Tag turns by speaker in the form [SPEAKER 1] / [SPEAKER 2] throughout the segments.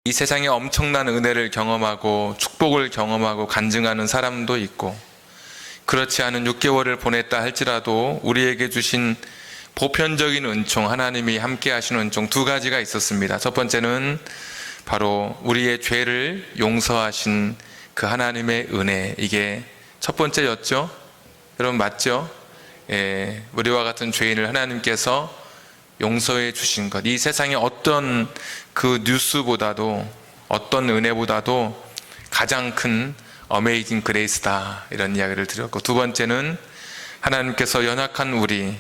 [SPEAKER 1] 이 세상에 엄청난 은혜를 경험하고 축복을 경험하고 간증하는 사람도 있고, 그렇지 않은 6개월을 보냈다 할지라도 우리에게 주신 보편적인 은총, 하나님이 함께 하시는 은총 두 가지가 있었습니다. 첫 번째는 바로 우리의 죄를 용서하신 그 하나님의 은혜, 이게 첫 번째였죠. 여러분 맞죠? 우리와 같은 죄인을 하나님께서 용서해 주신 것, 이 세상의 어떤 그 뉴스보다도, 어떤 은혜보다도 가장 큰 어메이징 그레이스다, 이런 이야기를 드렸고, 두 번째는 하나님께서 연약한 우리,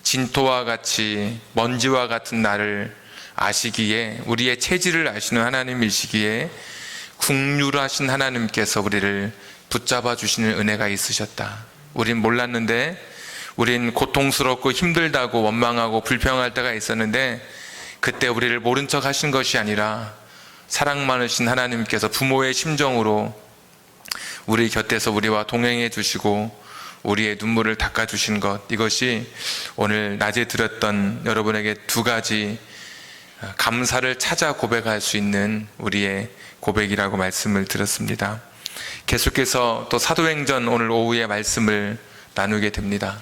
[SPEAKER 1] 진토와 같이 먼지와 같은 나를 아시기에, 우리의 체질을 아시는 하나님이시기에 긍휼하신 하나님께서 우리를 붙잡아 주시는 은혜가 있으셨다. 우린 몰랐는데, 우린 고통스럽고 힘들다고 원망하고 불평할 때가 있었는데, 그때 우리를 모른 척 하신 것이 아니라 사랑 많으신 하나님께서 부모의 심정으로 우리 곁에서 우리와 동행해 주시고 우리의 눈물을 닦아 주신 것, 이것이 오늘 낮에 드렸던 여러분에게 두 가지 감사를 찾아 고백할 수 있는 우리의 고백이라고 말씀을 드렸습니다. 계속해서 또 사도행전 오늘 오후에 말씀을 나누게 됩니다.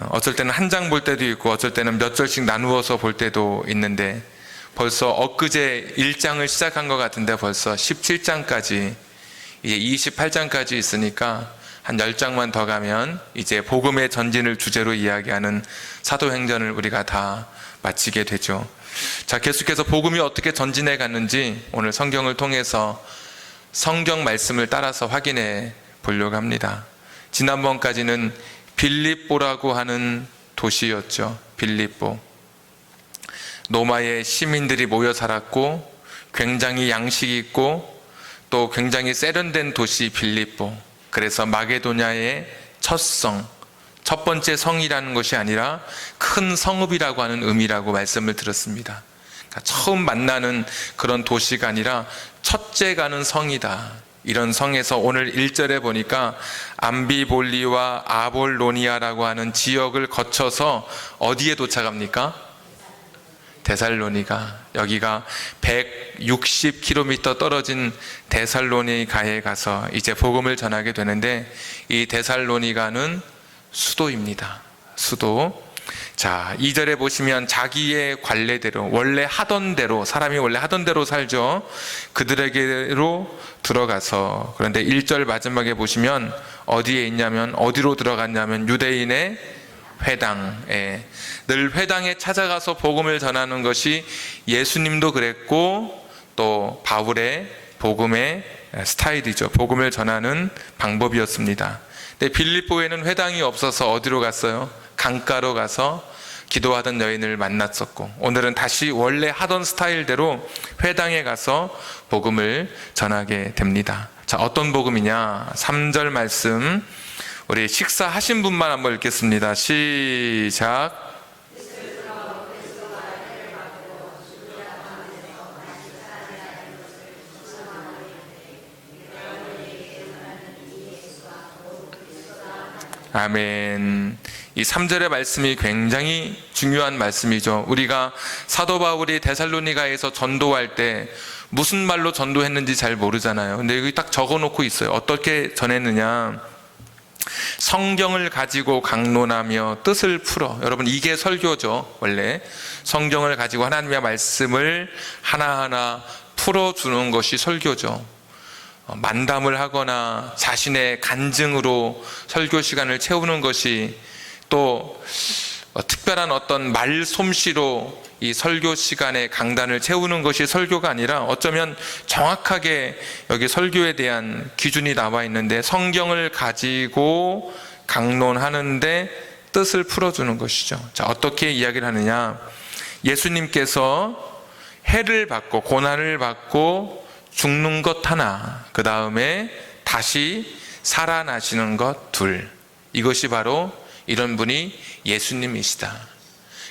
[SPEAKER 1] 어쩔 때는 한 장 볼 때도 있고 어쩔 때는 몇 절씩 나누어서 볼 때도 있는데, 벌써 엊그제 1장을 시작한 것 같은데 벌써 17장까지, 이제 28장까지 있으니까 한 10장만 더 가면 이제 복음의 전진을 주제로 이야기하는 사도행전을 우리가 다 마치게 되죠. 자, 계속해서 복음이 어떻게 전진해 갔는지 오늘 성경을 통해서 성경 말씀을 따라서 확인해 보려고 합니다. 지난번까지는 빌립보라고 하는 도시였죠. 빌립보. 로마의 시민들이 모여 살았고 굉장히 양식이 있고 또 굉장히 세련된 도시 빌립보. 그래서 마게도냐의 첫 성, 첫 번째 성이라는 것이 아니라 큰 성읍이라고 하는 의미라고 말씀을 들었습니다. 그러니까 처음 만나는 그런 도시가 아니라 첫째 가는 성이다. 이런 성에서 오늘 1절에 보니까 암비볼리와 아볼로니아라고 하는 지역을 거쳐서 어디에 도착합니까? 데살로니가. 여기가 160km 떨어진 데살로니가에 가서 이제 복음을 전하게 되는데, 이 데살로니가는 수도입니다. 수도. 자, 2절에 보시면 자기의 관례대로, 원래 하던 대로, 사람이 원래 하던 대로 살죠. 그들에게로 들어가서, 그런데 1절 마지막에 보시면 어디에 있냐면, 어디로 들어갔냐면 유대인의 회당에, 늘 회당에 찾아가서 복음을 전하는 것이 예수님도 그랬고 또 바울의 복음의 스타일이죠. 복음을 전하는 방법이었습니다. 근데 빌립보에는 회당이 없어서 어디로 갔어요? 강가로 가서 기도하던 여인을 만났었고, 오늘은 다시 원래 하던 스타일대로 회당에 가서 복음을 전하게 됩니다. 자, 어떤 복음이냐? 3절 말씀 우리 식사하신 분만 한번 읽겠습니다. 시작. 아멘. 이 3절의 말씀이 굉장히 중요한 말씀이죠. 우리가 사도 바울이 데살로니가에서 전도할 때 무슨 말로 전도했는지 잘 모르잖아요. 근데 여기 딱 적어놓고 있어요. 어떻게 전했느냐? 성경을 가지고 강론하며 뜻을 풀어. 여러분, 이게 설교죠. 원래 성경을 가지고 하나님의 말씀을 하나하나 풀어주는 것이 설교죠. 만담을 하거나 자신의 간증으로 설교 시간을 채우는 것이, 또 특별한 어떤 말솜씨로 이 설교 시간에 강단을 채우는 것이 설교가 아니라, 어쩌면 정확하게 여기 설교에 대한 기준이 나와 있는데, 성경을 가지고 강론하는데 뜻을 풀어주는 것이죠. 자, 어떻게 이야기를 하느냐? 예수님께서 해를 받고 고난을 받고 죽는 것 하나, 그 다음에 다시 살아나시는 것 둘, 이것이 바로 이런 분이 예수님이시다.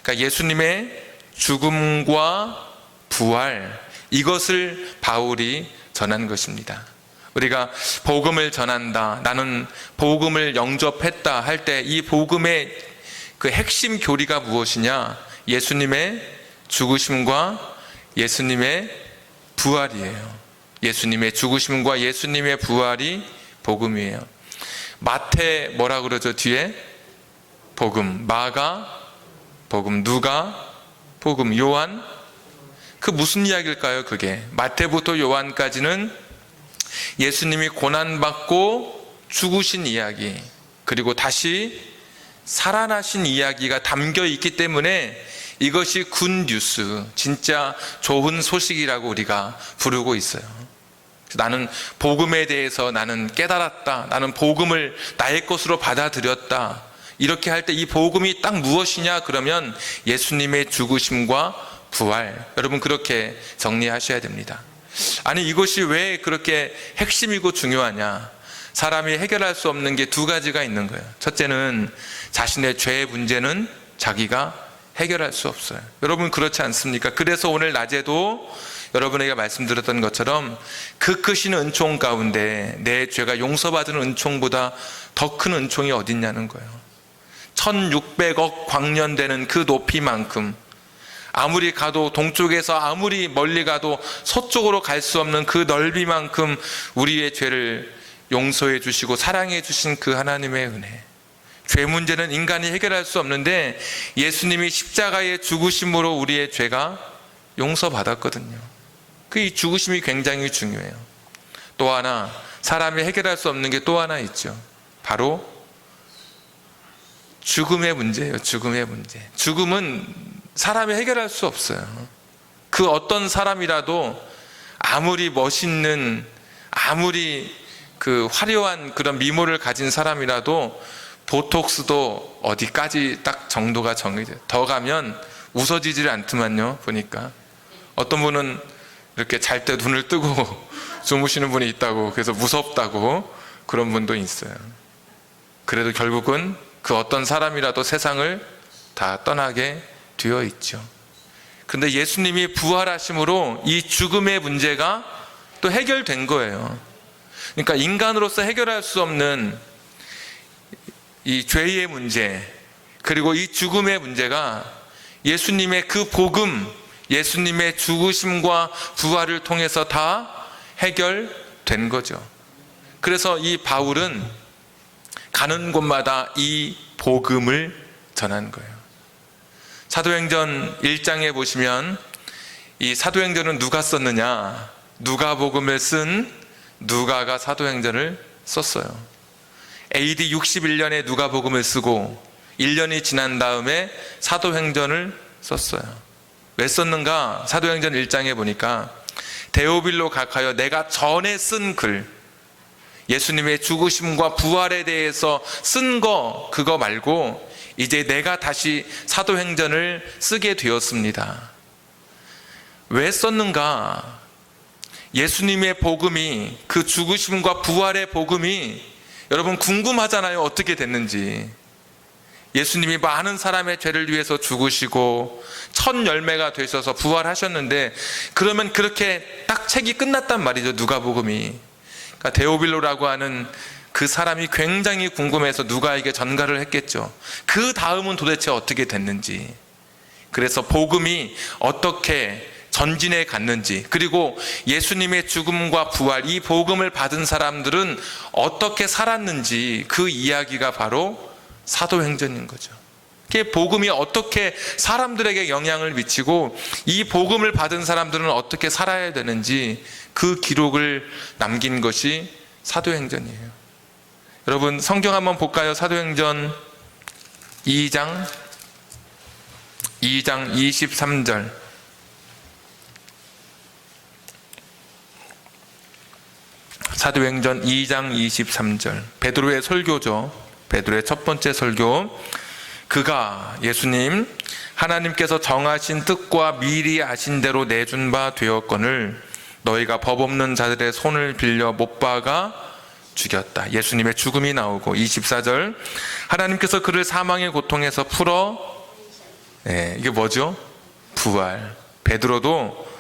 [SPEAKER 1] 그러니까 예수님의 죽음과 부활, 이것을 바울이 전한 것입니다. 우리가 복음을 전한다, 나는 복음을 영접했다 할 때 이 복음의 그 핵심 교리가 무엇이냐? 예수님의 죽으심과 예수님의 부활이에요. 예수님의 죽으심과 예수님의 부활이 복음이에요. 마태 뭐라 그러죠? 뒤에 복음, 마가 복음, 누가 복음, 요한 그 무슨 이야기일까요? 그게 마태부터 요한까지는 예수님이 고난받고 죽으신 이야기, 그리고 다시 살아나신 이야기가 담겨 있기 때문에 이것이 굿뉴스, 진짜 좋은 소식이라고 우리가 부르고 있어요. 나는 복음에 대해서 나는 깨달았다, 나는 복음을 나의 것으로 받아들였다. 이렇게 할 때 이 복음이 딱 무엇이냐? 그러면 예수님의 죽으심과 부활, 여러분 그렇게 정리하셔야 됩니다. 아니 이것이 왜 그렇게 핵심이고 중요하냐? 사람이 해결할 수 없는 게 두 가지가 있는 거예요. 첫째는 자신의 죄의 문제는 자기가 해결할 수 없어요. 여러분 그렇지 않습니까? 그래서 오늘 낮에도 여러분에게 말씀드렸던 것처럼 그 크신 은총 가운데 내 죄가 용서받은 은총보다 더 큰 은총이 어딨냐는 거예요. 1600억 광년 되는 그 높이만큼, 아무리 가도 동쪽에서 아무리 멀리 가도 서쪽으로 갈 수 없는 그 넓이만큼 우리의 죄를 용서해 주시고 사랑해 주신 그 하나님의 은혜. 죄 문제는 인간이 해결할 수 없는데 예수님이 십자가의 죽으심으로 우리의 죄가 용서받았거든요. 그 이 죽으심이 굉장히 중요해요. 또 하나, 사람이 해결할 수 없는 게 또 하나 있죠. 바로 죽음의 문제예요. 죽음의 문제. 죽음은 사람이 해결할 수 없어요. 그 어떤 사람이라도 아무리 멋있는, 아무리 그 화려한 그런 미모를 가진 사람이라도 보톡스도 어디까지 딱 정도가 정해져요. 더 가면 웃어지질 않더만요. 보니까 어떤 분은 이렇게 잘 때 눈을 뜨고 주무시는 분이 있다고, 그래서 무섭다고 그런 분도 있어요. 그래도 결국은 그 어떤 사람이라도 세상을 다 떠나게 되어 있죠. 그런데 예수님이 부활하심으로 이 죽음의 문제가 또 해결된 거예요. 그러니까 인간으로서 해결할 수 없는 이 죄의 문제, 그리고 이 죽음의 문제가 예수님의 그 복음, 예수님의 죽으심과 부활을 통해서 다 해결된 거죠. 그래서 이 바울은 가는 곳마다 이 복음을 전한 거예요. 사도행전 1장에 보시면 이 사도행전은 누가 썼느냐? 누가복음을 쓴 누가가 사도행전을 썼어요. AD 61년에 누가복음을 쓰고 1년이 지난 다음에 사도행전을 썼어요. 왜 썼는가? 사도행전 1장에 보니까 데오빌로 각하여 내가 전에 쓴 글, 예수님의 죽으심과 부활에 대해서 쓴 거, 그거 말고 이제 내가 다시 사도행전을 쓰게 되었습니다. 왜 썼는가? 예수님의 복음이, 그 죽으심과 부활의 복음이 여러분 궁금하잖아요. 어떻게 됐는지. 예수님이 많은 사람의 죄를 위해서 죽으시고 첫 열매가 되셔서 부활하셨는데, 그러면 그렇게 딱 책이 끝났단 말이죠. 누가복음이. 그러니까 데오빌로라고 하는 그 사람이 굉장히 궁금해서 누가에게 전가를 했겠죠. 그 다음은 도대체 어떻게 됐는지, 그래서 복음이 어떻게 전진해 갔는지, 그리고 예수님의 죽음과 부활, 이 복음을 받은 사람들은 어떻게 살았는지, 그 이야기가 바로 사도행전인 거죠. 복음이 어떻게 사람들에게 영향을 미치고 이 복음을 받은 사람들은 어떻게 살아야 되는지, 그 기록을 남긴 것이 사도행전이에요. 여러분 성경 한번 볼까요? 사도행전 2장 23절. 사도행전 2장 23절. 베드로의 설교죠. 베드로의 첫 번째 설교. 그가, 예수님, 하나님께서 정하신 뜻과 미리 아신 대로 내준 바 되었거늘 너희가 법 없는 자들의 손을 빌려 못 박아 죽였다. 예수님의 죽음이 나오고 24절. 하나님께서 그를 사망의 고통에서 풀어, 이게 뭐죠? 부활. 베드로도,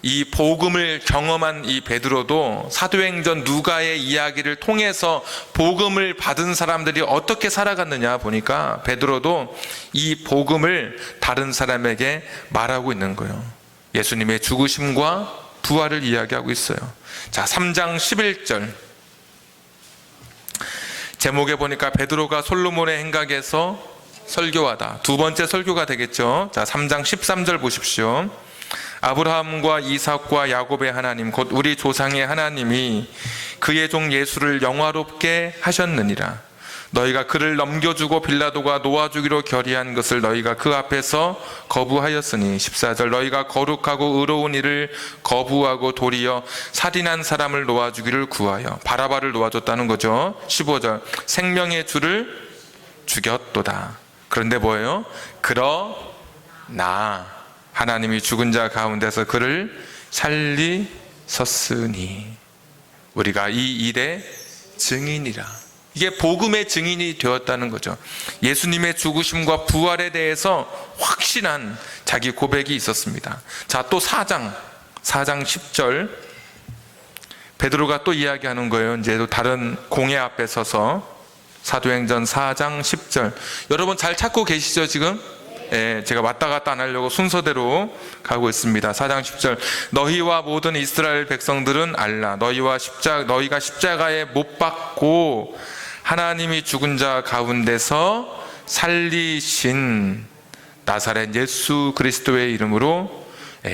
[SPEAKER 1] 이 복음을 경험한 이 베드로도 사도행전 누가의 이야기를 통해서 복음을 받은 사람들이 어떻게 살아갔느냐 보니까 베드로도 이 복음을 다른 사람에게 말하고 있는 거예요. 예수님의 죽으심과 부활을 이야기하고 있어요. 자, 3장 11절 제목에 보니까 베드로가 솔로몬의 행각에서 설교하다. 두 번째 설교가 되겠죠. 자, 3장 13절 보십시오. 아브라함과 이삭과 야곱의 하나님 곧 우리 조상의 하나님이 그의 종 예수를 영화롭게 하셨느니라. 너희가 그를 넘겨주고 빌라도가 놓아주기로 결의한 것을 너희가 그 앞에서 거부하였으니 14절 너희가 거룩하고 의로운 일을 거부하고 도리어 살인한 사람을 놓아주기를 구하여 바라바를 놓아줬다는 거죠. 15절 생명의 주를 죽였도다. 그런데 뭐예요? 그러나 하나님이 죽은 자 가운데서 그를 살리셨으니 우리가 이 일의 증인이라. 이게 복음의 증인이 되었다는 거죠. 예수님의 죽으심과 부활에 대해서 확신한 자기 고백이 있었습니다. 자, 또 4장 10절 베드로가 또 이야기하는 거예요. 이제 또 다른 공회 앞에 서서 사도행전 4장 10절 여러분 잘 찾고 계시죠 지금? 예, 제가 왔다 갔다 안 하려고 순서대로 가고 있습니다. 4장 10절 너희와 모든 이스라엘 백성들은 알라. 너희가 십자가에 못 박고 하나님이 죽은 자 가운데서 살리신 나사렛 예수 그리스도의 이름으로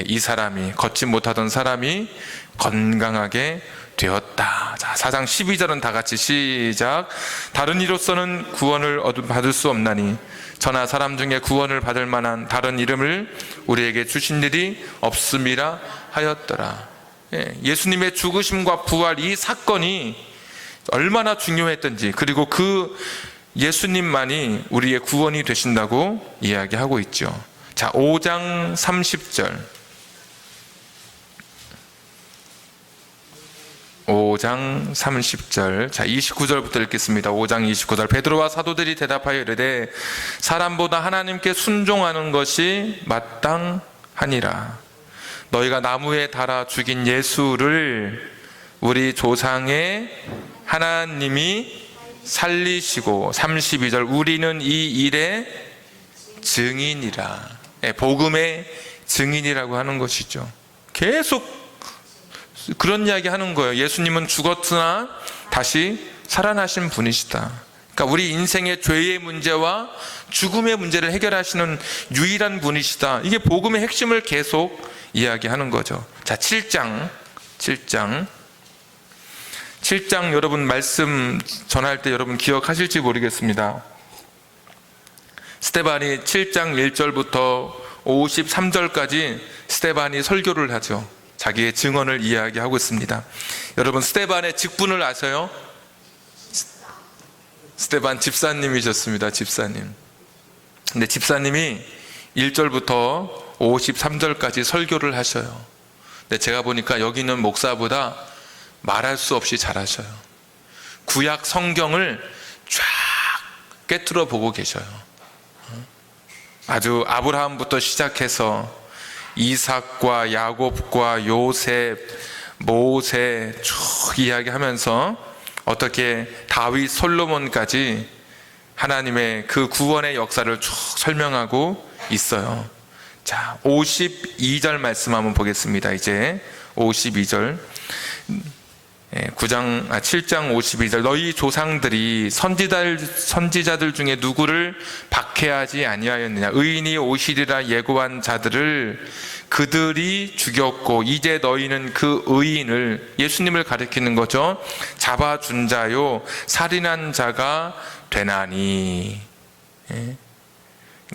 [SPEAKER 1] 이 사람이 걷지 못하던 사람이 건강하게 되었다. 자, 4장 12절은 다 같이 시작. 다른 이로서는 구원을 받을 수 없나니 저나 사람 중에 구원을 받을 만한 다른 이름을 우리에게 주신 일이 없음이라 하였더라. 예수님의 죽으심과 부활 이 사건이 얼마나 중요했던지 그리고 그 예수님만이 우리의 구원이 되신다고 이야기하고 있죠. 자, 5장 30절 5장 30절 자 29절부터 읽겠습니다. 5장 29절 베드로와 사도들이 대답하여 이르되 사람보다 하나님께 순종하는 것이 마땅하니라. 너희가 나무에 달아 죽인 예수를 우리 조상의 하나님이 살리시고 32절 우리는 이 일의 증인이라. 복음의 증인이라고 하는 것이죠. 계속 그런 이야기 하는 거예요. 예수님은 죽었으나 다시 살아나신 분이시다. 그러니까 우리 인생의 죄의 문제와 죽음의 문제를 해결하시는 유일한 분이시다. 이게 복음의 핵심을 계속 이야기하는 거죠. 자, 7장 여러분 말씀 전할 때 여러분 기억하실지 모르겠습니다. 스데반이 7장 1절부터 53절까지 스데반이 설교를 하죠. 자기의 증언을 이야기하고 있습니다. 여러분 스데반의 직분을 아세요? 스데반 집사님이셨습니다. 집사님. 근데 집사님이 1절부터 53절까지 설교를 하셔요. 근데 제가 보니까 여기 있는 목사보다 말할 수 없이 잘하셔요. 구약 성경을 쫙 꿰뚫어 보고 계셔요. 아주 아브라함부터 시작해서 이삭과 야곱과 요셉, 모세 쭉 이야기하면서 어떻게 다윗, 솔로몬까지 하나님의 그 구원의 역사를 쭉 설명하고 있어요. 자, 52절 말씀 한번 보겠습니다. 이제 52절 7장 52절 너희 조상들이 선지자들 중에 누구를 박해하지 아니하였느냐. 의인이 오시리라 예고한 자들을 그들이 죽였고 이제 너희는 그 의인을 예수님을 가리키는 거죠. 잡아준 자요 살인한 자가 되나니.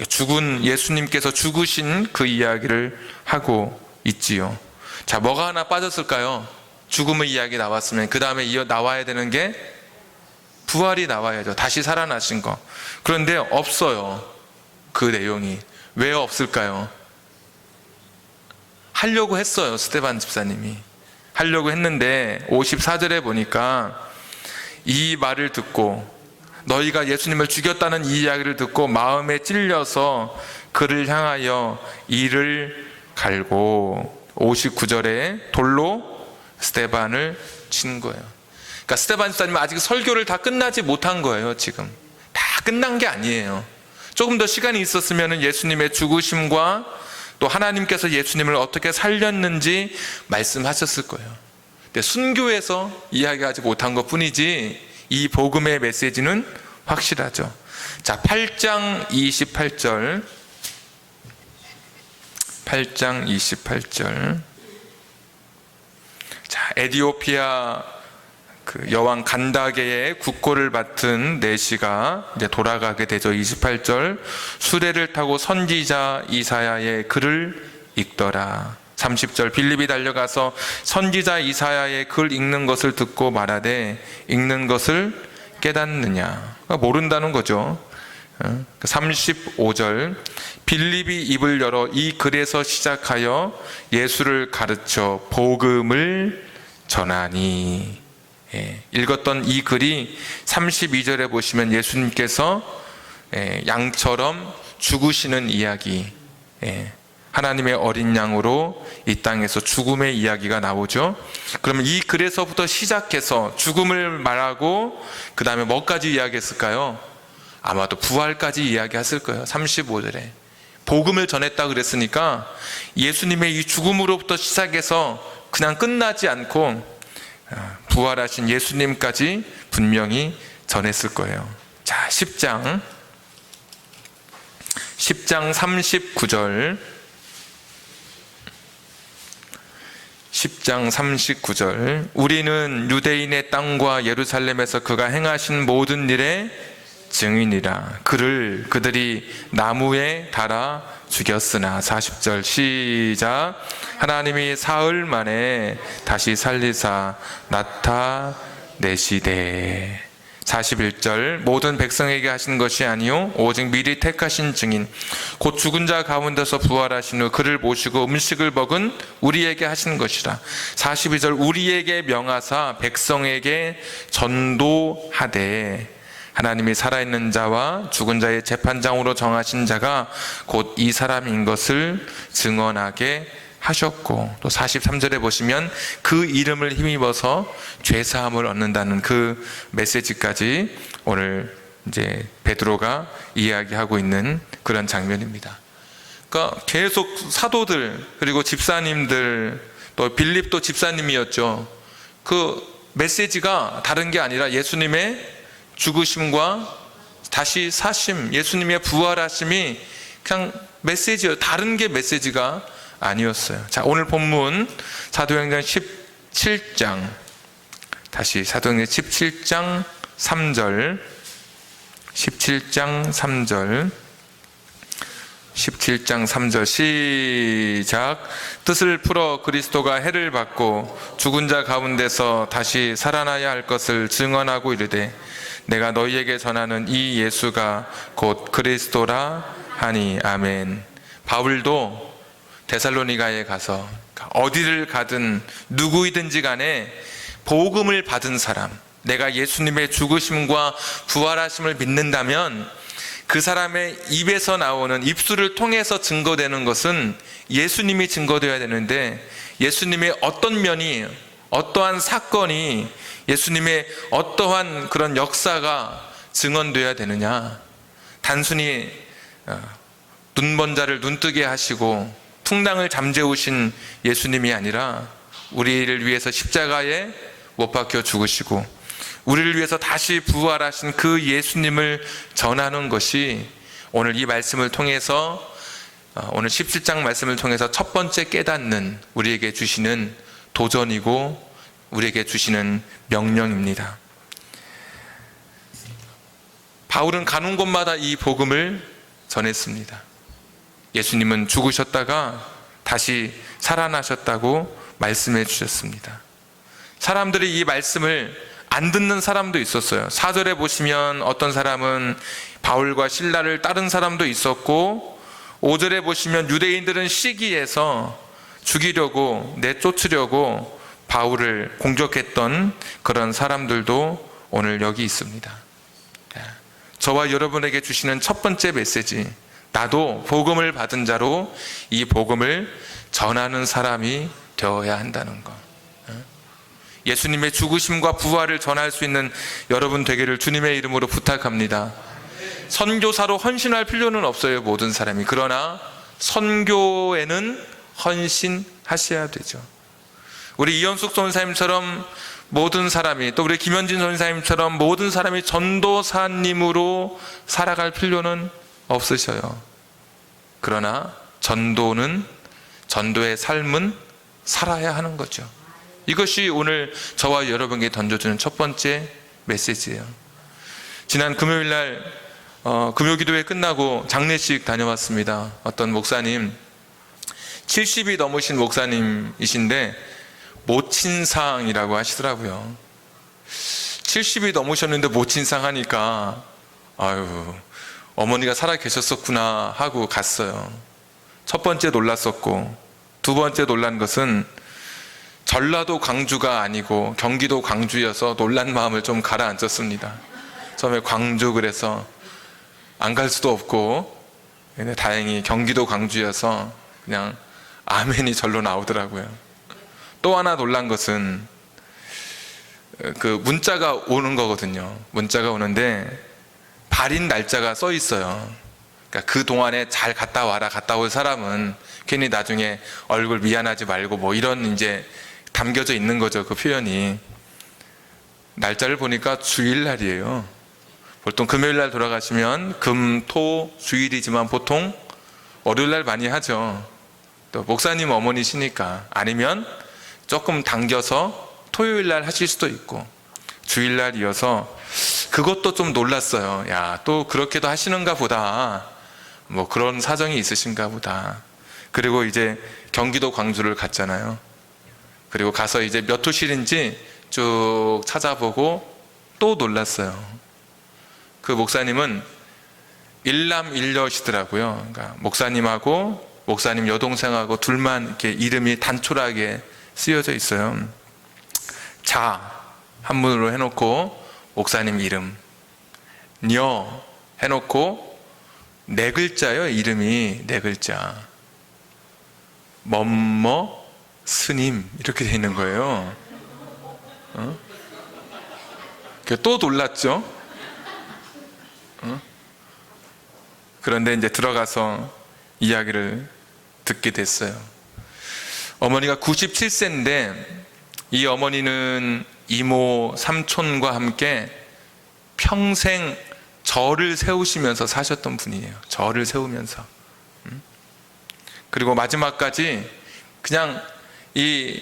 [SPEAKER 1] 죽은 예수님께서 죽으신 그 이야기를 하고 있지요. 자, 뭐가 하나 빠졌을까요? 죽음의 이야기 나왔으면 그 다음에 이어 나와야 되는 게 부활이 나와야죠. 다시 살아나신 거. 그런데 없어요. 그 내용이. 왜 없을까요? 하려고 했어요. 스데반 집사님이. 하려고 했는데 54절에 보니까 이 말을 듣고 너희가 예수님을 죽였다는 이 이야기를 듣고 마음에 찔려서 그를 향하여 이를 갈고 59절에 돌로 스데반을 친 거예요. 그러니까 스데반 집사님은 아직 설교를 다 끝나지 못한 거예요. 지금 다 끝난 게 아니에요. 조금 더 시간이 있었으면 예수님의 죽으심과 또 하나님께서 예수님을 어떻게 살렸는지 말씀하셨을 거예요. 근데 순교해서 이야기하지 못한 것 뿐이지 이 복음의 메시지는 확실하죠. 자, 8장 28절. 8장 28절. 자, 에디오피아 그 여왕 간다게의 국고를 맡은 내시가 이제 돌아가게 되죠. 28절. 수레를 타고 선지자 이사야의 글을 읽더라. 30절. 빌립이 달려가서 선지자 이사야의 글 읽는 것을 듣고 말하되 읽는 것을 깨닫느냐. 그러니까 모른다는 거죠. 35절. 빌립이 입을 열어 이 글에서 시작하여 예수를 가르쳐 복음을 전하니. 읽었던 이 글이 32절에 보시면 예수님께서 양처럼 죽으시는 이야기, 하나님의 어린 양으로 이 땅에서 죽음의 이야기가 나오죠. 그러면 이 글에서부터 시작해서 죽음을 말하고 그 다음에 뭐까지 이야기했을까요? 아마도 부활까지 이야기했을 거예요. 35절에 복음을 전했다 그랬으니까 예수님의 이 죽음으로부터 시작해서 그냥 끝나지 않고 부활하신 예수님까지 분명히 전했을 거예요. 자, 10장 39절. 10장 39절. 우리는 유대인의 땅과 예루살렘에서 그가 행하신 모든 일의 증인이라. 그를 그들이 나무에 달아 죽였으나. 40절 시작. 하나님이 사흘 만에 다시 살리사 나타내시되. 41절 모든 백성에게 하신 것이 아니요 오직 미리 택하신 증인 곧 죽은 자 가운데서 부활하신 후 그를 모시고 음식을 먹은 우리에게 하신 것이라. 42절 우리에게 명하사 백성에게 전도하되 하나님이 살아있는 자와 죽은 자의 재판장으로 정하신 자가 곧 이 사람인 것을 증언하게 하셨고. 또 43절에 보시면 그 이름을 힘입어서 죄사함을 얻는다는 그 메시지까지 오늘 이제 베드로가 이야기하고 있는 그런 장면입니다. 그러니까 계속 사도들 그리고 집사님들, 또 빌립도 집사님이었죠. 그 메시지가 다른 게 아니라 예수님의 죽으심과 다시 사심, 예수님의 부활하심이 그냥 메시지예요. 다른 게 메시지가 아니었어요. 자, 오늘 본문 사도행전 17장, 다시 사도행전 17장 3절. 17장 3절. 17장 3절 시작. 뜻을 풀어 그리스도가 해를 받고 죽은 자 가운데서 다시 살아나야 할 것을 증언하고 이르되 내가 너희에게 전하는 이 예수가 곧 그리스도라 하니. 아멘. 바울도 데살로니가에 가서 어디를 가든 누구이든지 간에 복음을 받은 사람, 내가 예수님의 죽으심과 부활하심을 믿는다면 그 사람의 입에서 나오는, 입술을 통해서 증거되는 것은 예수님이 증거되어야 되는데, 예수님의 어떤 면이, 어떠한 사건이, 예수님의 어떠한 그런 역사가 증언되어야 되느냐. 단순히 눈먼 자를 눈뜨게 하시고 풍랑을 잠재우신 예수님이 아니라 우리를 위해서 십자가에 못 박혀 죽으시고 우리를 위해서 다시 부활하신 그 예수님을 전하는 것이 오늘 이 말씀을 통해서, 오늘 17장 말씀을 통해서 첫 번째 깨닫는, 우리에게 주시는 도전이고 우리에게 주시는 명령입니다. 바울은 가는 곳마다 이 복음을 전했습니다. 예수님은 죽으셨다가 다시 살아나셨다고 말씀해 주셨습니다. 사람들이 이 말씀을 안 듣는 사람도 있었어요. 4절에 보시면 어떤 사람은 바울과 실라를 따른 사람도 있었고, 5절에 보시면 유대인들은 시기해서 죽이려고, 내쫓으려고 바울을 공격했던 그런 사람들도 오늘 여기 있습니다. 저와 여러분에게 주시는 첫 번째 메시지, 나도 복음을 받은 자로 이 복음을 전하는 사람이 되어야 한다는 것. 예수님의 죽으심과 부활을 전할 수 있는 여러분 되기를 주님의 이름으로 부탁합니다. 선교사로 헌신할 필요는 없어요, 모든 사람이. 그러나 선교에는 헌신하셔야 되죠. 우리 이현숙 선사님처럼 모든 사람이, 또 우리 김현진 선사님처럼 모든 사람이 전도사님으로 살아갈 필요는 없으셔요. 그러나 전도의 삶은 살아야 하는 거죠. 이것이 오늘 저와 여러분에게 던져주는 첫 번째 메시지예요. 지난 금요일날 금요기도회 끝나고 장례식 다녀왔습니다. 어떤 목사님, 70이 넘으신 목사님이신데 모친상이라고 하시더라고요. 70이 넘으셨는데 모친상 하니까 아유, 어머니가 살아 계셨었구나 하고 갔어요. 첫 번째 놀랐었고, 두 번째 놀란 것은 전라도 광주가 아니고 경기도 광주여서 놀란 마음을 좀 가라앉혔습니다. 처음에 광주 그래서 안 갈 수도 없고, 다행히 경기도 광주여서 그냥 아멘이 절로 나오더라고요. 또 하나 놀란 것은 그 문자가 오는 거거든요. 문자가 오는데 발인 날짜가 써 있어요. 그러니까 그 동안에 잘 갔다 와라, 갔다 올 사람은 괜히 나중에 얼굴 미안하지 말고 뭐 이런 이제 담겨져 있는 거죠. 그 표현이. 날짜를 보니까 주일날이에요. 보통 금요일날 돌아가시면 금, 토, 주일이지만 보통 월요일날 많이 하죠. 또 목사님 어머니시니까. 아니면 조금 당겨서 토요일날 하실 수도 있고, 주일날이어서 그것도 좀 놀랐어요. 야, 또 그렇게도 하시는가 보다. 뭐 그런 사정이 있으신가 보다. 그리고 이제 경기도 광주를 갔잖아요. 그리고 가서 이제 몇 호실인지 쭉 찾아보고 또 놀랐어요. 그 목사님은 일남일녀시더라고요. 그러니까 목사님하고 목사님 여동생하고 둘만 이렇게 이름이 단촐하게 쓰여져 있어요. 자 한문으로 해놓고 목사님 이름, 녀 해놓고 네 글자요. 이름이 네 글자. 뭐뭐 스님 이렇게 돼 있는 거예요. 또 놀랐죠. 그런데 이제 들어가서 이야기를 듣게 됐어요. 어머니가 97세인데 이 어머니는 이모, 삼촌과 함께 평생 절을 세우시면서 사셨던 분이에요. 절을 세우면서. 그리고 마지막까지 그냥 이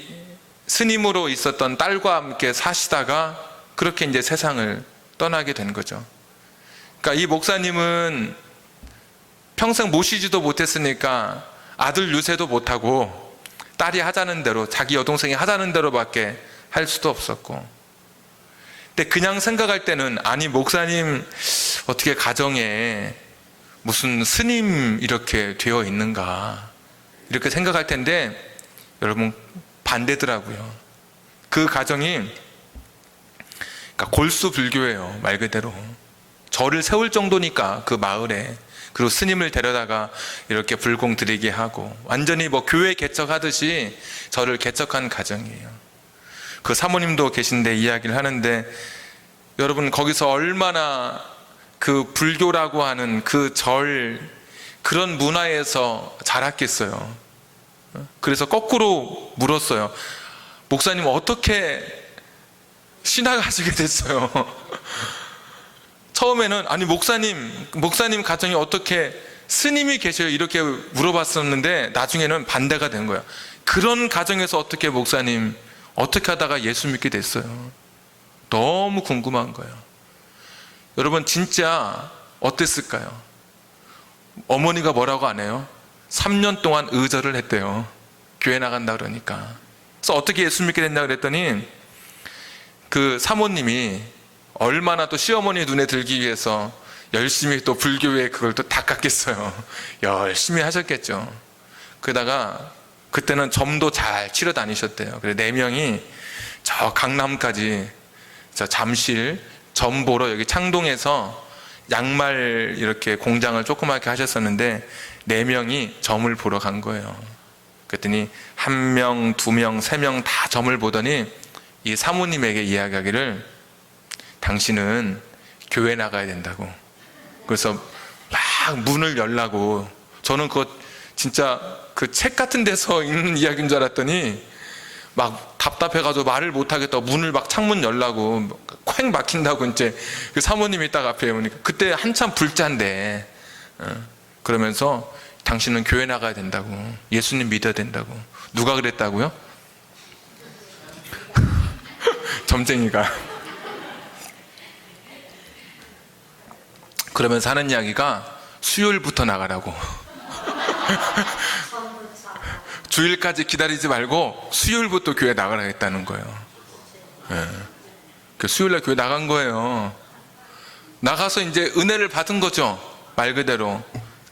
[SPEAKER 1] 스님으로 있었던 딸과 함께 사시다가 그렇게 이제 세상을 떠나게 된 거죠. 그러니까 이 목사님은 평생 모시지도 못했으니까 아들 유세도 못하고 딸이 하자는 대로, 자기 여동생이 하자는 대로밖에 할 수도 없었고, 근데 그냥 생각할 때는 아니 목사님 어떻게 가정에 무슨 스님 이렇게 되어 있는가 이렇게 생각할 텐데 여러분 반대더라고요. 그 가정이 그러니까 골수 불교예요. 말 그대로 절을 세울 정도니까 그 마을에. 그리고 스님을 데려다가 이렇게 불공 드리게 하고 완전히 뭐 교회 개척하듯이 절을 개척한 가정이에요. 그 사모님도 계신데 이야기를 하는데 여러분 거기서 얼마나 그 불교라고 하는 그 절, 그런 문화에서 자랐겠어요. 그래서 거꾸로 물었어요. 목사님 어떻게 신학하시게 됐어요? 처음에는 아니 목사님 가정이 어떻게 스님이 계셔요? 이렇게 물어봤었는데 나중에는 반대가 된 거예요. 그런 가정에서 어떻게 목사님 어떻게 하다가 예수 믿게 됐어요? 너무 궁금한 거예요. 여러분 진짜 어땠을까요? 어머니가 뭐라고 안 해요? 3년 동안 의절을 했대요. 교회 나간다 그러니까. 그래서 어떻게 예수 믿게 됐냐 그랬더니 그 사모님이 얼마나 또 시어머니 눈에 들기 위해서 열심히 또 불교에 그걸 또 닦았겠어요. 열심히 하셨겠죠. 그러다가 그때는 점도 잘 치러 다니셨대요. 그래서 4명이 저 강남까지 저 잠실 점 보러 여기 창동에서 양말 이렇게 공장을 조그맣게 하셨었는데 4명이 점을 보러 간 거예요. 그랬더니 1명, 2명, 3명 다 점을 보더니 이 사모님에게 이야기하기를 당신은 교회 나가야 된다고. 그래서 막 문을 열라고. 저는 그거 진짜 그 책 같은 데서 읽는 이야기인 줄 알았더니 막 답답해가지고 말을 못하겠다고 문을 막 창문 열라고 쾅 막힌다고 이제 그 사모님이 딱 앞에 오니까 그때 한참 불자인데 그러면서 당신은 교회 나가야 된다고, 예수님 믿어야 된다고. 누가 그랬다고요? 점쟁이가. 그러면서 하는 이야기가 수요일부터 나가라고. 주일까지 기다리지 말고 수요일부터 교회 나가라 했다는 거예요. 그 수요일날 교회 나간 거예요. 나가서 이제 은혜를 받은 거죠. 말 그대로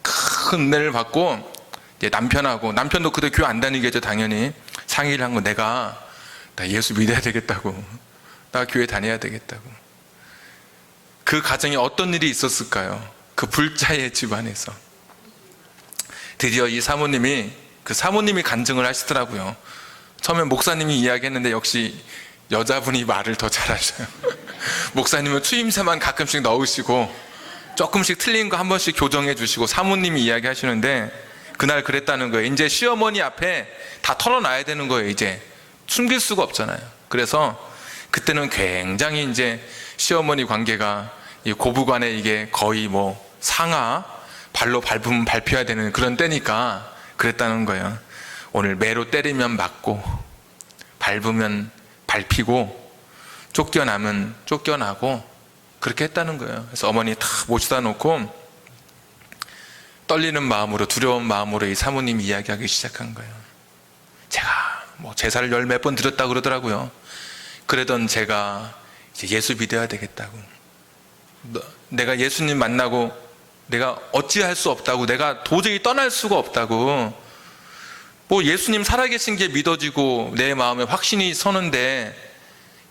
[SPEAKER 1] 큰 은혜를 받고 이제 남편도 그때 교회 안 다니겠죠. 당연히 상의를 한 거, 나 예수 믿어야 되겠다고, 나 교회 다녀야 되겠다고. 그 가정에 어떤 일이 있었을까요? 그 불자의 집안에서 드디어 이 사모님이 간증을 하시더라고요. 처음에 목사님이 이야기했는데 역시 여자분이 말을 더 잘하셔요. 목사님은 추임새만 가끔씩 넣으시고 조금씩 틀린 거 한 번씩 교정해 주시고, 사모님이 이야기하시는데 그날 그랬다는 거예요. 이제 시어머니 앞에 다 털어놔야 되는 거예요. 이제 숨길 수가 없잖아요. 그래서 그때는 굉장히 이제 시어머니 관계가 이 고부간에 이게 거의 뭐 상하, 발로 밟으면 밟혀야 되는 그런 때니까 그랬다는 거예요. 오늘 매로 때리면 맞고, 밟으면 밟히고, 쫓겨나면 쫓겨나고, 그렇게 했다는 거예요. 그래서 어머니 다 모시다 놓고 떨리는 마음으로, 두려운 마음으로 이 사모님이 이야기하기 시작한 거예요. 제가 뭐 제사를 열 몇 번 드렸다고 그러더라고요. 그러던 제가 이제 예수 믿어야 되겠다고, 내가 예수님 만나고 내가 어찌할 수 없다고, 내가 도저히 떠날 수가 없다고, 뭐 예수님 살아계신 게 믿어지고 내 마음에 확신이 서는데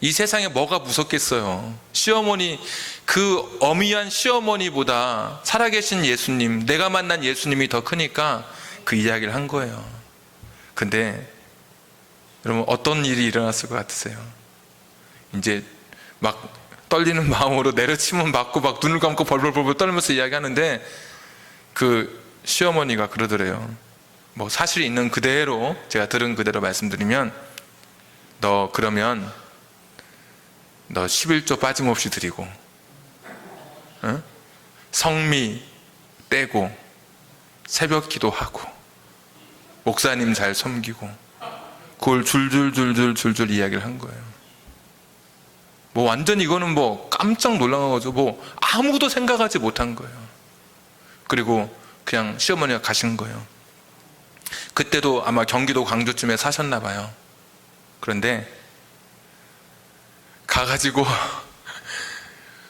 [SPEAKER 1] 이 세상에 뭐가 무섭겠어요. 시어머니, 그 어미한 시어머니보다 살아계신 예수님, 내가 만난 예수님이 더 크니까 그 이야기를 한 거예요. 근데 여러분, 어떤 일이 일어났을 것 같으세요? 이제 막 떨리는 마음으로 내려치면 맞고 막 눈을 감고 벌벌벌 떨면서 이야기하는데 그 시어머니가 그러더래요. 뭐 사실 있는 그대로, 제가 들은 그대로 말씀드리면, 그러면 너 11조 빠짐없이 드리고, 응? 성미 떼고, 새벽 기도하고, 목사님 잘 섬기고, 그걸 줄줄 이야기를 한 거예요. 뭐 완전 이거는 뭐 깜짝 놀라가지고 뭐 아무도 생각하지 못한 거예요. 그리고 그냥 시어머니가 가신 거예요. 그때도 아마 경기도 광주쯤에 사셨나 봐요. 그런데 가가지고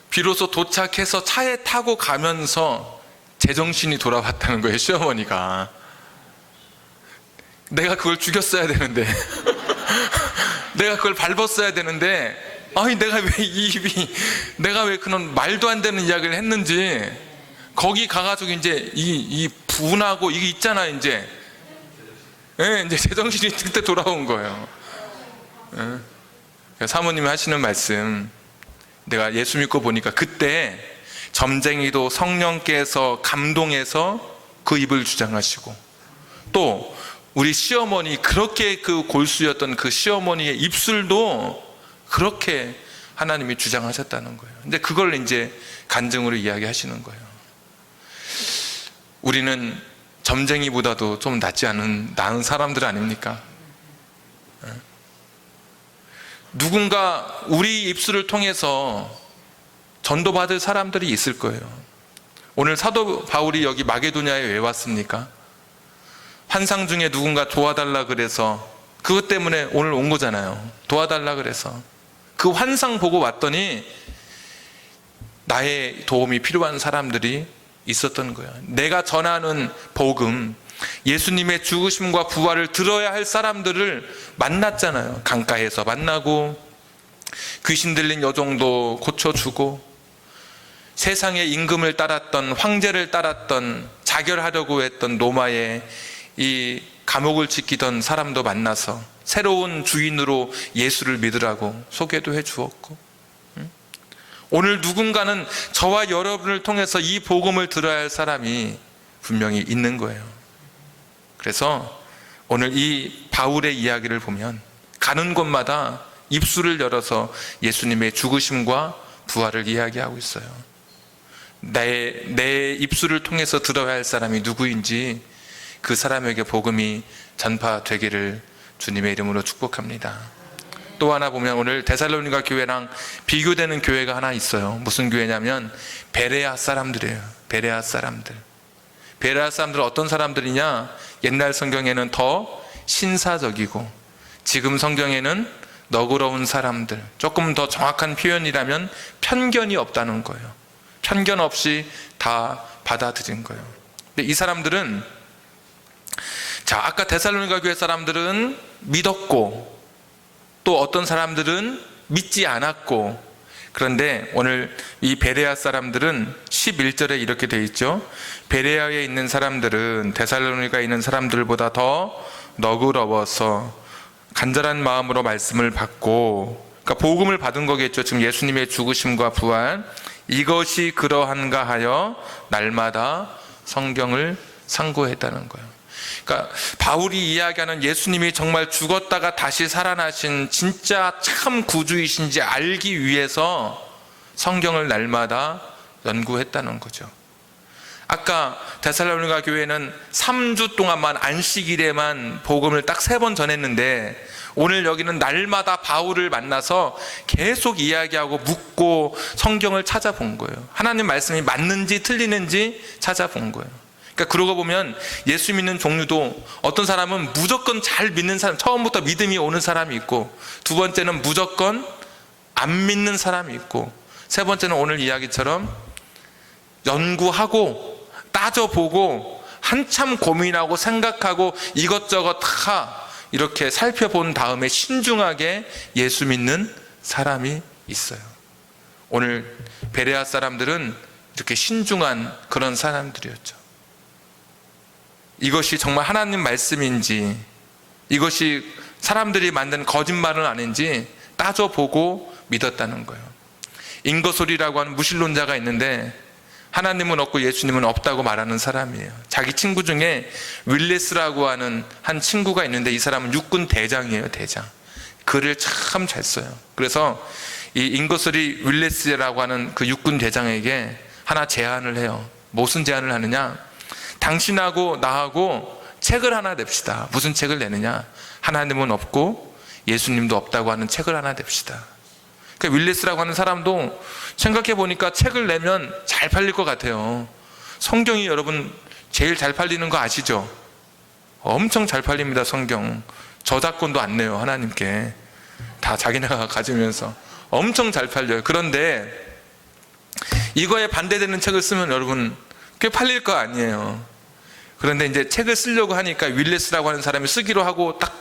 [SPEAKER 1] 비로소 도착해서 차에 타고 가면서 제정신이 돌아왔다는 거예요. 시어머니가 내가 그걸 죽였어야 되는데 내가 그걸 밟았어야 되는데, 아니 내가 왜 그런 말도 안 되는 이야기를 했는지, 거기 가가지고 이제 이 분하고 이게 있잖아요. 이제 제정신이 그때 돌아온 거예요. 사모님이 하시는 말씀, 내가 예수 믿고 보니까 그때 점쟁이도 성령께서 감동해서 그 입을 주장하시고, 또 우리 시어머니, 그렇게 그 골수였던 그 시어머니의 입술도 그렇게 하나님이 주장하셨다는 거예요. 근데 그걸 이제 간증으로 이야기하시는 거예요. 우리는 점쟁이보다도 좀 나은 사람들 아닙니까? 누군가 우리 입술을 통해서 전도받을 사람들이 있을 거예요. 오늘 사도 바울이 여기 마게도냐에 왜 왔습니까? 환상 중에 누군가 도와달라 그래서, 그것 때문에 오늘 온 거잖아요. 도와달라 그래서. 그 환상 보고 왔더니 나의 도움이 필요한 사람들이 있었던 거예요. 내가 전하는 복음, 예수님의 죽으심과 부활을 들어야 할 사람들을 만났잖아요. 강가에서 만나고, 귀신 들린 여종도 고쳐주고, 세상의 임금을 따랐던, 황제를 따랐던, 자결하려고 했던 로마의 이 감옥을 지키던 사람도 만나서 새로운 주인으로 예수를 믿으라고 소개도 해 주었고, 오늘 누군가는 저와 여러분을 통해서 이 복음을 들어야 할 사람이 분명히 있는 거예요. 그래서 오늘 이 바울의 이야기를 보면 가는 곳마다 입술을 열어서 예수님의 죽으심과 부활을 이야기하고 있어요. 내 입술을 통해서 들어야 할 사람이 누구인지 그 사람에게 복음이 전파되기를 주님의 이름으로 축복합니다. 또 하나 보면 오늘 데살로니가 교회랑 비교되는 교회가 하나 있어요. 무슨 교회냐면 베레아 사람들이에요. 베레아 사람들. 베레아 사람들은 어떤 사람들이냐? 옛날 성경에는 더 신사적이고 지금 성경에는 너그러운 사람들. 조금 더 정확한 표현이라면 편견이 없다는 거예요. 편견 없이 다 받아들인 거예요. 근데 이 사람들은, 자, 아까 데살로니가 교회 사람들은 믿었고 또 어떤 사람들은 믿지 않았고, 그런데 오늘 이 베레아 사람들은 11절에 이렇게 되어 있죠. 베레아에 있는 사람들은 데살로니가에 있는 사람들보다 더 너그러워서 간절한 마음으로 말씀을 받고, 그러니까 복음을 받은 거겠죠. 지금 예수님의 죽으심과 부활, 이것이 그러한가 하여 날마다 성경을 상고했다는 거예요. 그러니까 바울이 이야기하는 예수님이 정말 죽었다가 다시 살아나신 진짜 참 구주이신지 알기 위해서 성경을 날마다 연구했다는 거죠. 아까 데살로니가 교회는 3주 동안만 안식일에만 복음을 딱 3번 전했는데, 오늘 여기는 날마다 바울을 만나서 계속 이야기하고 묻고 성경을 찾아본 거예요. 하나님 말씀이 맞는지 틀리는지 찾아본 거예요. 그러니까 그러고 보면 예수 믿는 종류도 어떤 사람은 무조건 잘 믿는 사람, 처음부터 믿음이 오는 사람이 있고, 두 번째는 무조건 안 믿는 사람이 있고, 세 번째는 오늘 이야기처럼 연구하고 따져보고 한참 고민하고 생각하고 이것저것 다 이렇게 살펴본 다음에 신중하게 예수 믿는 사람이 있어요. 오늘 베레아 사람들은 이렇게 신중한 그런 사람들이었죠. 이것이 정말 하나님 말씀인지, 이것이 사람들이 만든 거짓말은 아닌지 따져보고 믿었다는 거예요. 인거솔이라고 하는 무신론자가 있는데 하나님은 없고 예수님은 없다고 말하는 사람이에요. 자기 친구 중에 윌레스라고 하는 한 친구가 있는데 이 사람은 육군 대장이에요. 대장. 글을 참 잘 써요. 그래서 이 인거솔이 윌레스라고 하는 그 육군 대장에게 하나 제안을 해요. 무슨 제안을 하느냐? 당신하고 나하고 책을 하나 냅시다. 무슨 책을 내느냐? 하나님은 없고 예수님도 없다고 하는 책을 하나 냅시다. 그러니까 윌레스라고 하는 사람도 생각해 보니까 책을 내면 잘 팔릴 것 같아요. 성경이 여러분 제일 잘 팔리는 거 아시죠? 엄청 잘 팔립니다. 성경 저작권도 안 내요. 하나님께 다 자기네가 가지면서 엄청 잘 팔려요. 그런데 이거에 반대되는 책을 쓰면 여러분 꽤 팔릴 거 아니에요. 그런데 이제 책을 쓰려고 하니까 윌레스라고 하는 사람이 쓰기로 하고 딱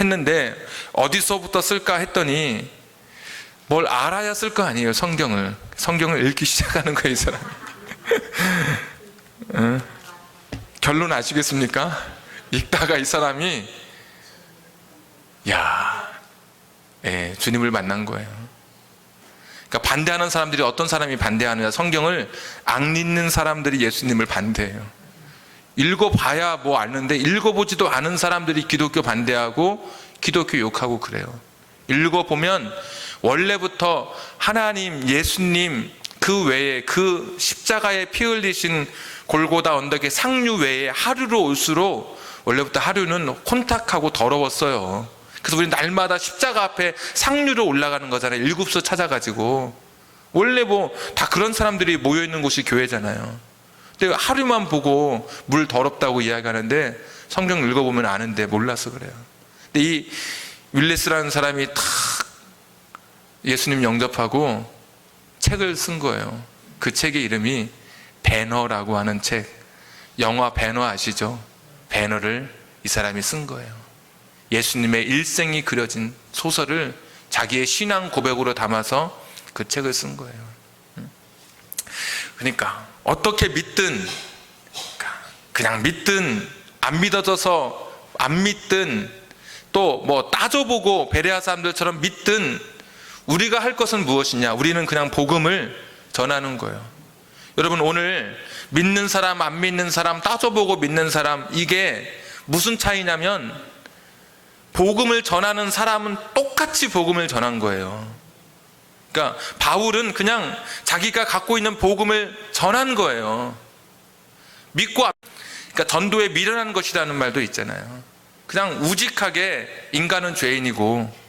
[SPEAKER 1] 했는데 어디서부터 쓸까 했더니 뭘 알아야 쓸 거 아니에요. 성경을 읽기 시작하는 거예요. 이 사람이. 결론 아시겠습니까? 읽다가 이 사람이 주님을 만난 거예요. 그러니까 반대하는 사람들이 어떤 사람이 반대하느냐? 성경을 안 읽는 사람들이 예수님을 반대해요. 읽어봐야 뭐 아는데 읽어보지도 않은 사람들이 기독교 반대하고 기독교 욕하고 그래요. 읽어보면 원래부터 하나님, 예수님 그 외에 그 십자가에 피 흘리신 골고다 언덕의 상류 외에 하루로 올수록 원래부터 하루는 혼탁하고 더러웠어요. 그래서 우리 날마다 십자가 앞에 상류로 올라가는 거잖아요. 일곱수 찾아가지고. 원래 뭐 다 그런 사람들이 모여있는 곳이 교회잖아요. 근데 하루만 보고 물 더럽다고 이야기하는데 성경 읽어보면 아는데 몰라서 그래요. 근데 이 윌레스라는 사람이 탁 예수님 영접하고 책을 쓴 거예요. 그 책의 이름이 배너라고 하는 책. 영화 배너 아시죠? 배너를 이 사람이 쓴 거예요. 예수님의 일생이 그려진 소설을 자기의 신앙 고백으로 담아서 그 책을 쓴 거예요. 그러니까 어떻게 믿든, 그냥 믿든 안 믿어져서 안 믿든 또 뭐 따져보고 베레아 사람들처럼 믿든 우리가 할 것은 무엇이냐? 우리는 그냥 복음을 전하는 거예요. 여러분 오늘 믿는 사람 안 믿는 사람 따져보고 믿는 사람, 이게 무슨 차이냐면 복음을 전하는 사람은 똑같이 복음을 전한 거예요. 그러니까 바울은 그냥 자기가 갖고 있는 복음을 전한 거예요. 믿고, 그러니까 전도에 미련한 것이라는 말도 있잖아요. 그냥 우직하게 인간은 죄인이고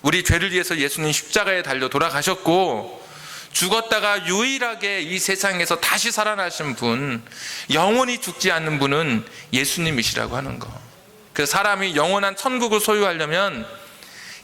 [SPEAKER 1] 우리 죄를 위해서 예수님 십자가에 달려 돌아가셨고 죽었다가 유일하게 이 세상에서 다시 살아나신 분, 영원히 죽지 않는 분은 예수님이시라고 하는 거. 그래서 사람이 영원한 천국을 소유하려면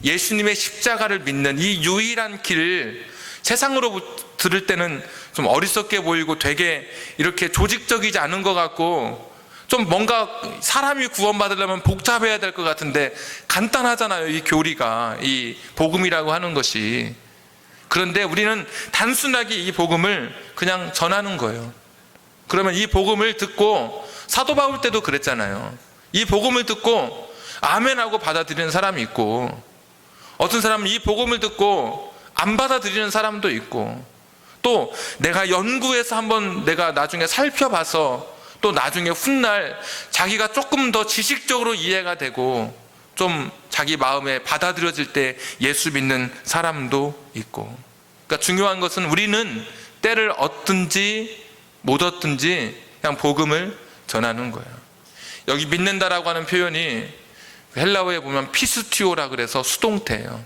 [SPEAKER 1] 예수님의 십자가를 믿는 이 유일한 길을, 세상으로 들을 때는 좀 어리석게 보이고 되게 이렇게 조직적이지 않은 것 같고 좀 뭔가 사람이 구원받으려면 복잡해야 될 것 같은데 간단하잖아요. 이 교리가, 이 복음이라고 하는 것이. 그런데 우리는 단순하게 이 복음을 그냥 전하는 거예요. 그러면 이 복음을 듣고, 사도 바울 때도 그랬잖아요. 이 복음을 듣고 아멘하고 받아들이는 사람이 있고, 어떤 사람은 이 복음을 듣고 안 받아들이는 사람도 있고, 또 내가 연구해서 한번 내가 나중에 살펴봐서 또 나중에 훗날 자기가 조금 더 지식적으로 이해가 되고 좀 자기 마음에 받아들여질 때 예수 믿는 사람도 있고. 그러니까 중요한 것은 우리는 때를 얻든지 못 얻든지 그냥 복음을 전하는 거예요. 여기 믿는다라고 하는 표현이 헬라어에 보면 피스티오라 그래서 수동태예요.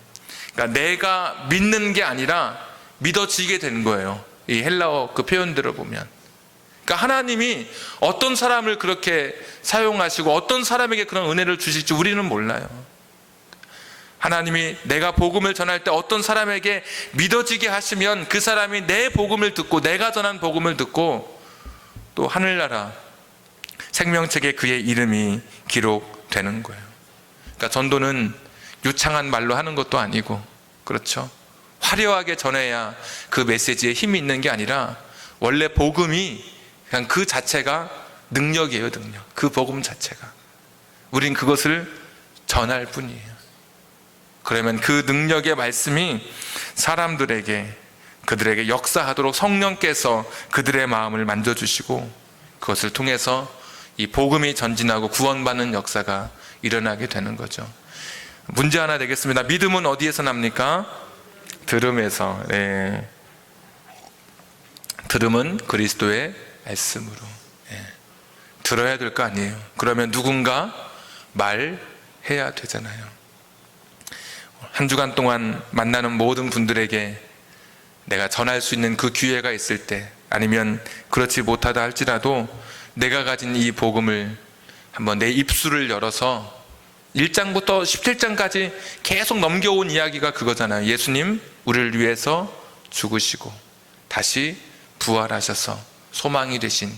[SPEAKER 1] 그러니까 내가 믿는 게 아니라 믿어지게 되는 거예요. 이 헬라어 그 표현들을 보면. 그러니까 하나님이 어떤 사람을 그렇게 사용하시고 어떤 사람에게 그런 은혜를 주실지 우리는 몰라요. 하나님이 내가 복음을 전할 때 어떤 사람에게 믿어지게 하시면 그 사람이 내 복음을 듣고, 내가 전한 복음을 듣고 또 하늘나라 생명책에 그의 이름이 기록되는 거예요. 그러니까 전도는 유창한 말로 하는 것도 아니고, 그렇죠, 화려하게 전해야 그 메시지에 힘이 있는 게 아니라 원래 복음이 그냥 그 자체가 능력이에요. 능력. 그 복음 자체가. 우린 그것을 전할 뿐이에요. 그러면 그 능력의 말씀이 사람들에게, 그들에게 역사하도록 성령께서 그들의 마음을 만져주시고 그것을 통해서 이 복음이 전진하고 구원받는 역사가 일어나게 되는 거죠. 문제 하나 되겠습니다. 믿음은 어디에서 납니까? 들음에서. 네. 들음은 그리스도의 말씀으로. 예. 들어야 될 거 아니에요. 그러면 누군가 말해야 되잖아요. 한 주간 동안 만나는 모든 분들에게 내가 전할 수 있는 그 기회가 있을 때, 아니면 그렇지 못하다 할지라도 내가 가진 이 복음을 한번 내 입술을 열어서 1장부터 17장까지 계속 넘겨온 이야기가 그거잖아요. 예수님 우리를 위해서 죽으시고 다시 부활하셔서 소망이 되신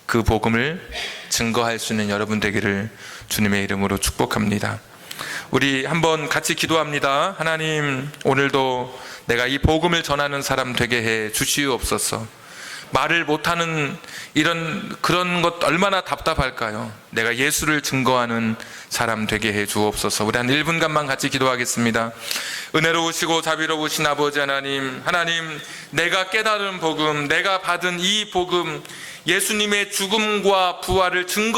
[SPEAKER 1] 그 복음을 증거할 수 있는 여러분 되기를 주님의 이름으로 축복합니다. 우리 한번 같이 기도합니다. 하나님, 오늘도 내가 이 복음을 전하는 사람 되게 해 주시옵소서. 말을 못하는 그런 것 얼마나 답답할까요? 내가 예수를 증거하는 사람 되게 해 주옵소서. 우리 한 1분간만 같이 기도하겠습니다. 은혜로우시고 자비로우신 아버지 하나님, 내가 깨달은 복음, 내가 받은 이 복음, 예수님의 죽음과 부활을 증거